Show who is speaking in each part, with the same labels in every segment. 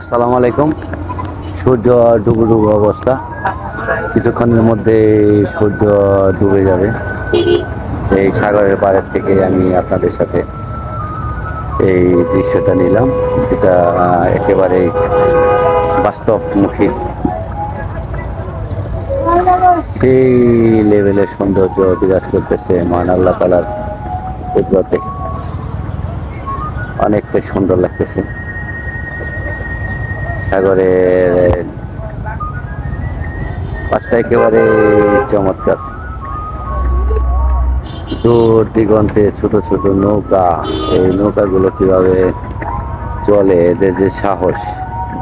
Speaker 1: আসসালামু আলাইকুম। সূর্য ডুবু ডুবু অবস্থা, কিছুক্ষণের মধ্যে সূর্য ডুবে যাবে। এই সাগরের পাড়ের থেকে আমি আপনাদের সাথে এই দৃশ্যটা নিলাম, যেটা একেবারে বাস্তবমুখী। সেই লেভেলের সৌন্দর্য বিরাজ করতেছে মহান আল্লাহ তাআলার কুদরতে। অনেকটাই সুন্দর লাগতেছে। সাগরের পাশটা একেবারে চমৎকার। দূর দিগন্তে ছোট ছোট নৌকা, এই নৌকাগুলো কিভাবে চলে, এদের যে সাহস,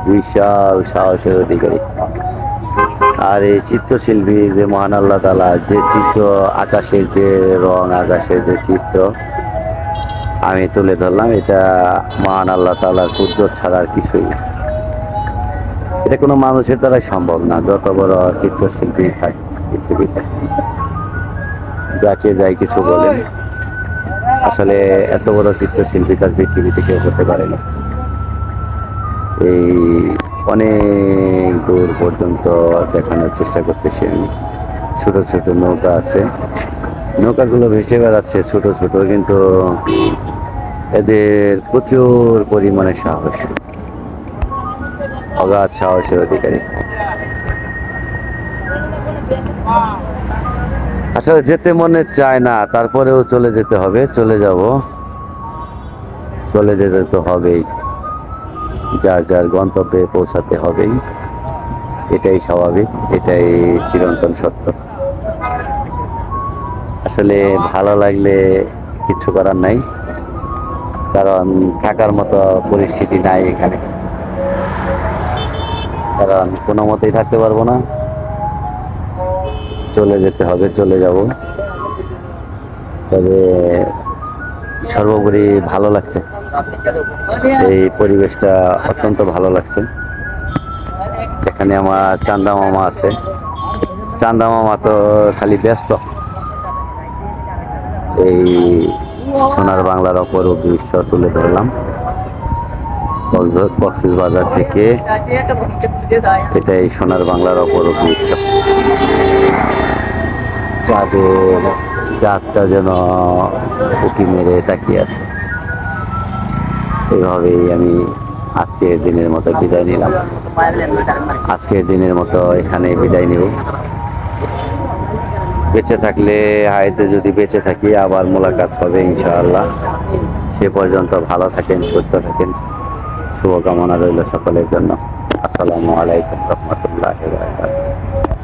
Speaker 1: বিশাল সাহসের অধিকারী। আর এই চিত্রশিল্পী যে মহান আল্লাহ তাআলা যে চিত্র, আকাশের যে রং, আকাশের যে চিত্র আমি তুলে ধরলাম, এটা মহান আল্লাহ তাআলার কুদরত ছাড়া আর কিছুই না। এটা কোনো মানুষের দ্বারাই সম্ভব না, যত বড় চিত্রশিল্পী থাকে পৃথিবীতে, যাকে যাই কিছু বলেন। আসলে এত বড় চিত্রশিল্পী তার পৃথিবীতে কেউ হতে পারে না। এই অনেক দূর পর্যন্ত দেখানোর চেষ্টা করতেছি আমি। ছোট ছোট নৌকা আছে, নৌকাগুলো ভেসে বেড়াচ্ছে ছোট ছোট, কিন্তু এদের প্রচুর পরিমাণে সাহস, অগাধ সাহসের অধিকারী। আসলে যেতে মনে চায় না, তারপরেও চলে যেতে হবে, চলে যাব, চলে যেতে তো হবেই, যার যার গন্তব্যে পৌঁছাতে হবেই। এটাই স্বাভাবিক, এটাই চিরন্তন সত্য। আসলে ভালো লাগলে কিছু করার নাই, কারণ থাকার মতো পরিস্থিতি নাই এখানে, কারণ কোনো মতেই থাকতে পারবো না। চলে যেতে হবে, চলে যাব। তবে সর্বোপরি ভালো লাগছে, এই পরিবেশটা অত্যন্ত ভালো লাগছে। এখানে আমার চান্দা মামা আছে, চান্দা মামা তো খালি ব্যস্ত। এই সোনার বাংলার অপরূপ দৃশ্য তুলে ধরলাম কক্সবাজার থেকে। এটাই সোনার বাংলার অপরূপ দৃশ্য। চাঁদটা যেন উঁকি মেরে তাকিয়ে আছে। এইভাবেই আমি আজকের দিনের মতো বিদায় নিলাম। আজকের দিনের মতো এখানে বিদায় নিব। বেঁচে থাকলে, হায়াতে যদি বেঁচে থাকি, আবার মোলাকাত হবে ইনশাআল্লাহ। সে পর্যন্ত ভালো থাকেন, সুস্থ থাকেন, শুভকামনা রইল সকলের জন্য। আসসালামু আলাইকুম রহমতুল্লাহ।